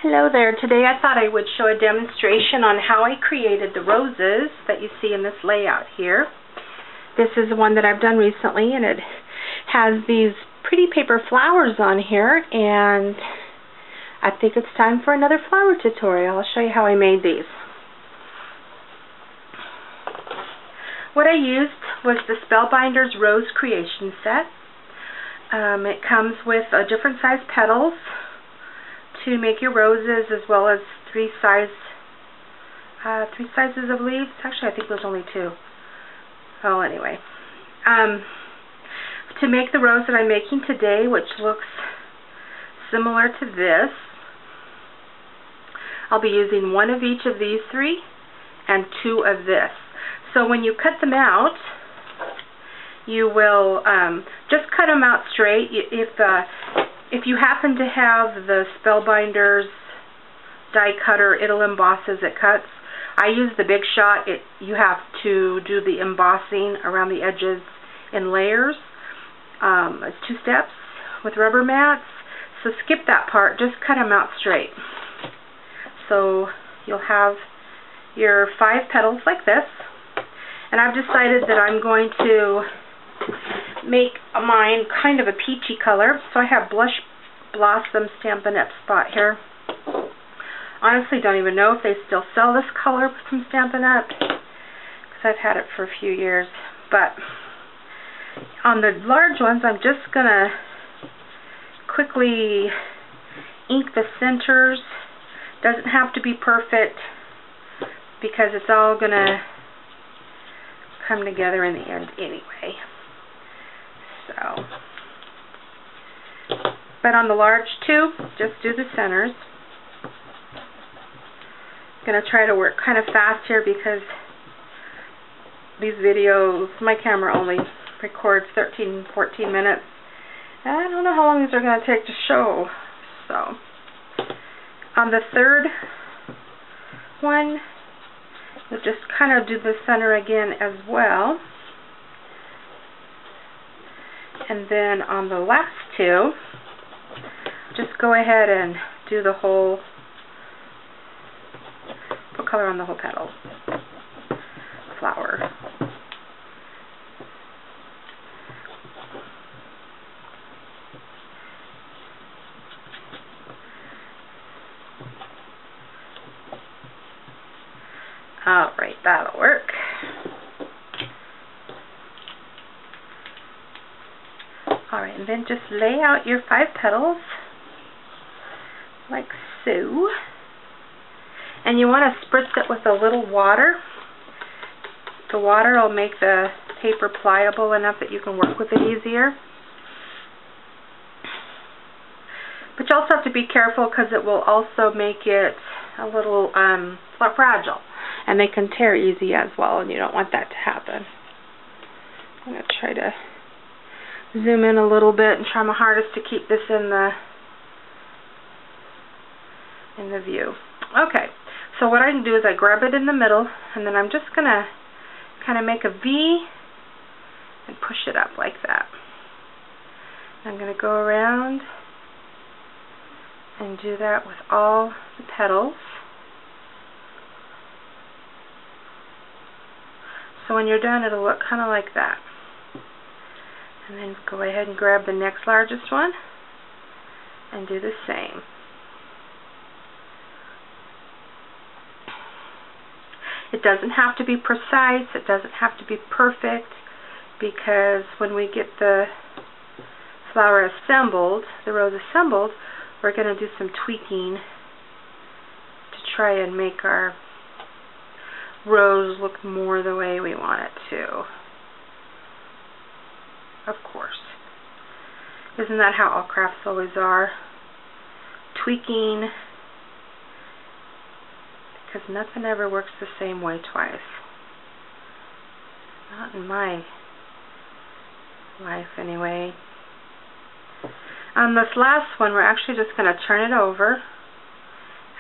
Hello there. Today I thought I would show a demonstration on how I created the roses that you see in this layout here. This is one that I've done recently, and it has these pretty paper flowers on here, and I think it's time for another flower tutorial. I'll show you how I made these. What I used was the Spellbinders Rose Creation Set. It comes with different size petals to make your roses, as well as three sizes of leaves. Actually, I think there's only two. Oh, anyway. To make the rose that I'm making today, which looks similar to this, I'll be using one of each of these three and two of this. So when you cut them out, you will just cut them out straight. If you happen to have the Spellbinders die cutter, it'll emboss as it cuts. I use the Big Shot. You have to do the embossing around the edges in layers. It's 2 steps with rubber mats. So skip that part. Just cut them out straight. So you'll have your 5 petals like this. And I've decided that I'm going to make mine kind of a peachy color. So I have Blush Blossom Stampin' Up! Spot here. Honestly, don't even know if they still sell this color from Stampin' Up! Because I've had it for a few years. But on the large ones, I'm just going to quickly ink the centers. Doesn't have to be perfect because it's all going to come together in the end anyway. So, but on the large too, just do the centers. I'm going to try to work kind of fast here because these videos, my camera only records 13-14 minutes. And I don't know how long these are going to take to show. So, on the third one, we'll just kind of do the center again as well. And then on the last two, just go ahead and do the whole, put color on the whole petal, flower. Alright, that'll work. Alright, and then just lay out your 5 petals like so. And you want to spritz it with a little water. The water will make the paper pliable enough that you can work with it easier. But you also have to be careful because it will also make it a little fragile. And they can tear easy as well, and you don't want that to happen. I'm going to try to zoom in a little bit and try my hardest to keep this in the view. Okay, so what I can do is I grab it in the middle, and then I'm just going to kind of make a V and push it up like that. I'm going to go around and do that with all the petals. So when you're done, it'll look kind of like that. And then go ahead and grab the next largest one and do the same. It doesn't have to be precise, it doesn't have to be perfect, because when we get the flower assembled, the rose assembled, we're going to do some tweaking to try and make our rose look more the way we want it to. Of course. Isn't that how all crafts always are? Tweaking, because nothing ever works the same way twice. Not in my life anyway. On this last one, we're actually just going to turn it over,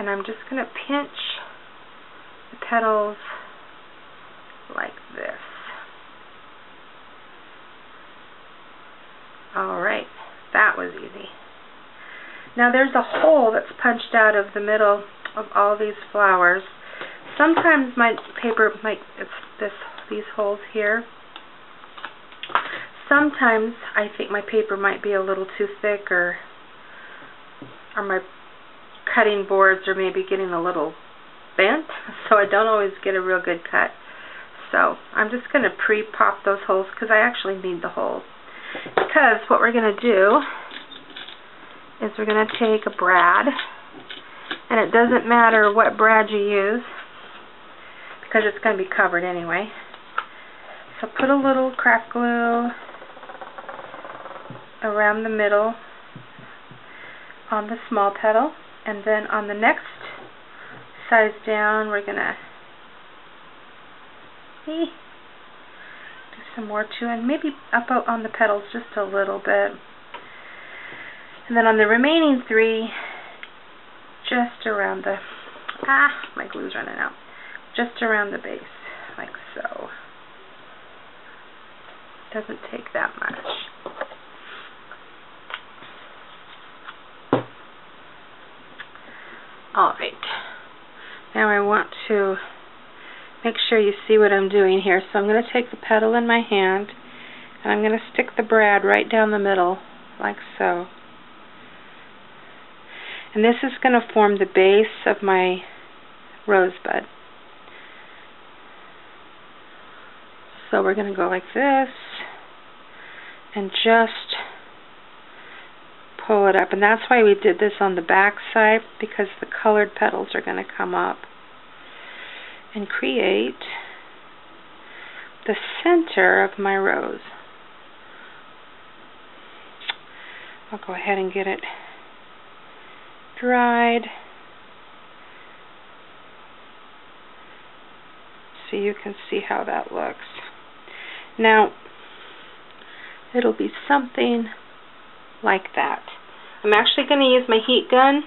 and I'm just going to pinch the petals like this. Alright, that was easy. Now there's a hole that's punched out of the middle of all these flowers. Sometimes my paper might, these holes here. Sometimes I think my paper might be a little too thick, or my cutting boards are maybe getting a little bent, so I don't always get a real good cut. So I'm just going to pre-pop those holes because I actually need the holes. Because what we're going to do is we're going to take a brad, and it doesn't matter what brad you use because it's going to be covered anyway. So put a little craft glue around the middle on the small petal, and then on the next size down we're going to do some more too, and maybe up on the petals just a little bit. And then on the remaining 3, just around the, my glue's running out, just around the base, like so. Doesn't take that much. Alright, now I want to make sure you see what I'm doing here. So I'm going to take the petal in my hand, and I'm going to stick the brad right down the middle, like so. And this is going to form the base of my rosebud. So we're going to go like this, and just pull it up. And that's why we did this on the back side, because the colored petals are going to come up and create the center of my rose. I'll go ahead and get it dried so you can see how that looks. Now it'll be something like that. I'm actually going to use my heat gun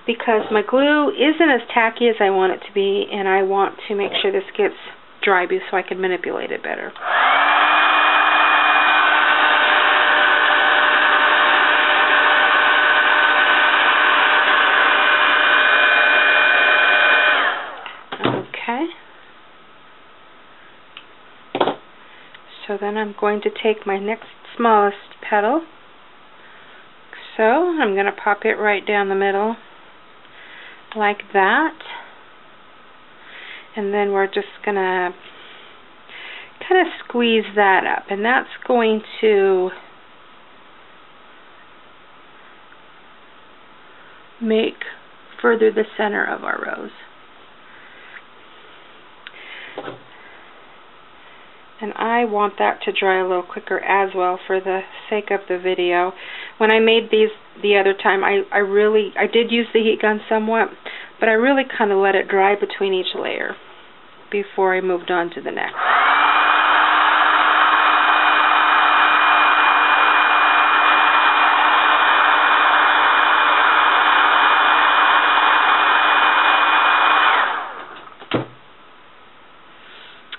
because my glue isn't as tacky as I want it to be, and I want to make sure this gets dry so I can manipulate it better. Okay. So then I'm going to take my next smallest petal. So I'm going to pop it right down the middle like that, and then we're just going to kind of squeeze that up, and that's going to make further the center of our rose. And I want that to dry a little quicker as well for the sake of the video. When I made these the other time, I did use the heat gun somewhat, but I really kind of let it dry between each layer before I moved on to the next.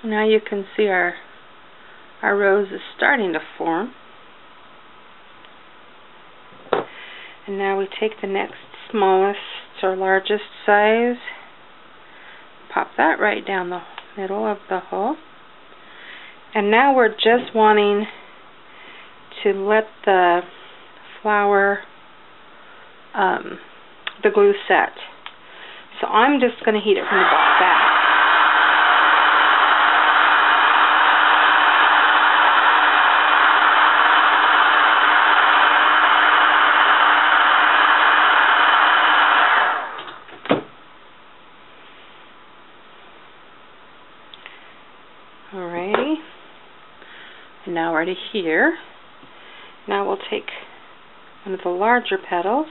Now you can see our rose is starting to form. And now we take the next smallest or largest size, pop that right down the middle of the hole. And now we're just wanting to let the flower, the glue set. So I'm just going to heat it from the back. Alrighty, and now we're to here. Now we'll take one of the larger petals,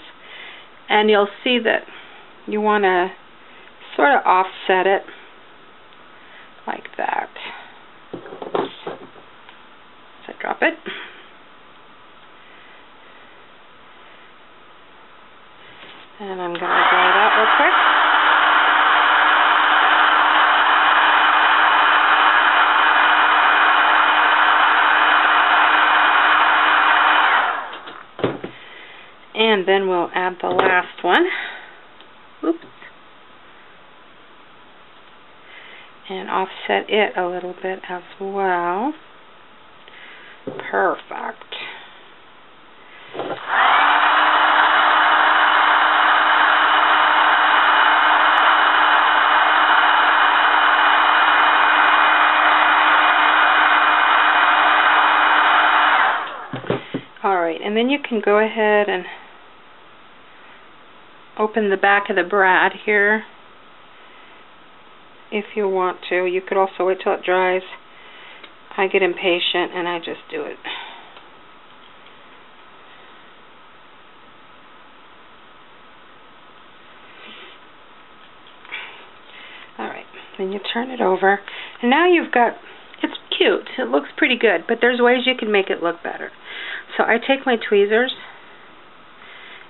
and you'll see that you want to sort of offset it like that. So drop it. And I'm going to dry that real quick. And And then we'll add the last one. Oops. And offset it a little bit as well. Perfect. Alright, and then you can go ahead and open the back of the brad here if you want to. You could also wait till it dries. I get impatient and I just do it. Alright, then you turn it over, and now you've got, it's cute, it looks pretty good, but there's ways you can make it look better. So I take my tweezers,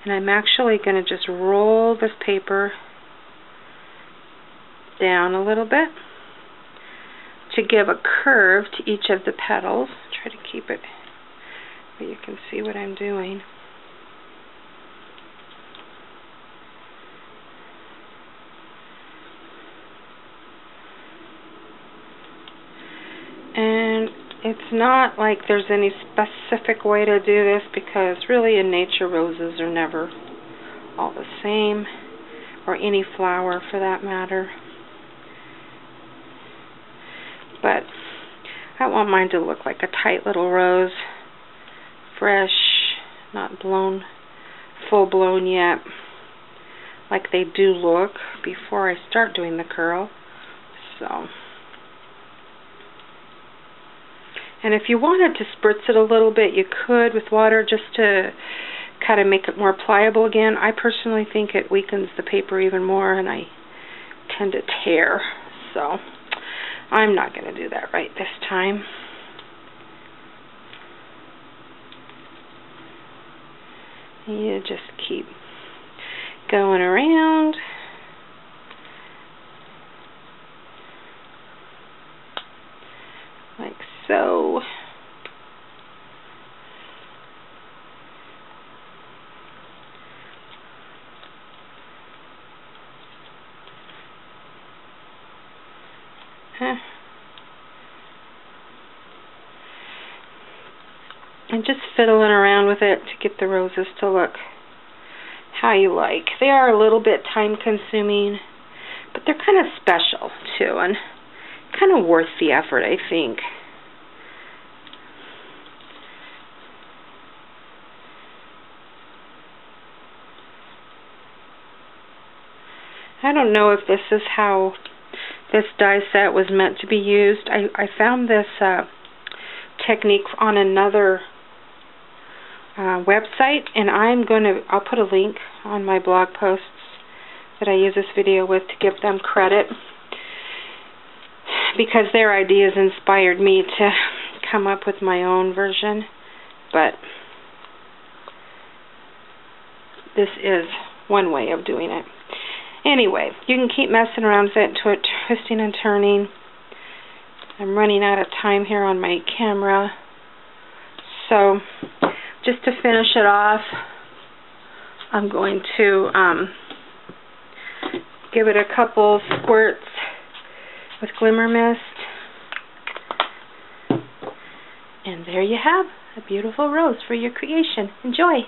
and I'm actually going to just roll this paper down a little bit to give a curve to each of the petals. Try to keep it where you can see what I'm doing. And it's not like there's any specific way to do this, because really in nature roses are never all the same, or any flower for that matter. But I want mine to look like a tight little rose, fresh, not blown, full blown yet, like they do look before I start doing the curl. So. And if you wanted to spritz it a little bit, you could with water, just to kind of make it more pliable again. I personally think it weakens the paper even more, and I tend to tear. So I'm not going to do that right this time. You just keep going around. Like so. And just fiddling around with it to get the roses to look how you like. They are a little bit time consuming, but they're kind of special too, and kind of worth the effort, I think. I don't know if this is how this die set was meant to be used. I found this technique on another website, and I'll put a link on my blog posts that I use this video with to give them credit, because their ideas inspired me to come up with my own version. But this is one way of doing it. Anyway, you can keep messing around with it, twisting and turning. I'm running out of time here on my camera. So, just to finish it off, I'm going to give it a couple squirts with Glimmer Mist. And there you have a beautiful rose for your creation. Enjoy!